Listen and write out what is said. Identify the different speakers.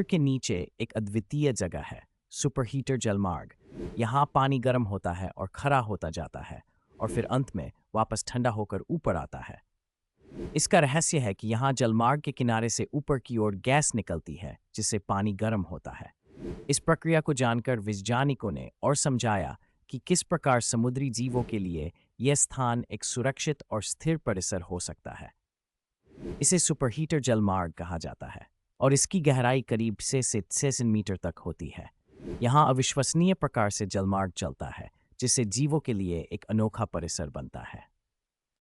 Speaker 1: के नीचे एक अद्वितीय जगह है, सुपरहीटर जलमार्ग। यहाँ पानी गर्म होता है और खरा होता जाता है और फिर अंत में वापस ठंडा होकर ऊपर आता है। इसका रहस्य है कि यहाँ जलमार्ग के किनारे से ऊपर की ओर गैस निकलती है जिससे पानी गर्म होता है। इस प्रक्रिया को जानकर वैज्ञानिकों ने और समझाया कि किस प्रकार समुद्री जीवों के लिए यह स्थान एक सुरक्षित और स्थिर परिसर हो सकता है। इसे सुपरहीटर जलमार्ग कहा जाता है और इसकी गहराई करीब 6 मीटर तक होती है। यहाँ अविश्वसनीय प्रकार से जलमार्ग चलता है जिससे जीवों के लिए एक अनोखा परिसर बनता है।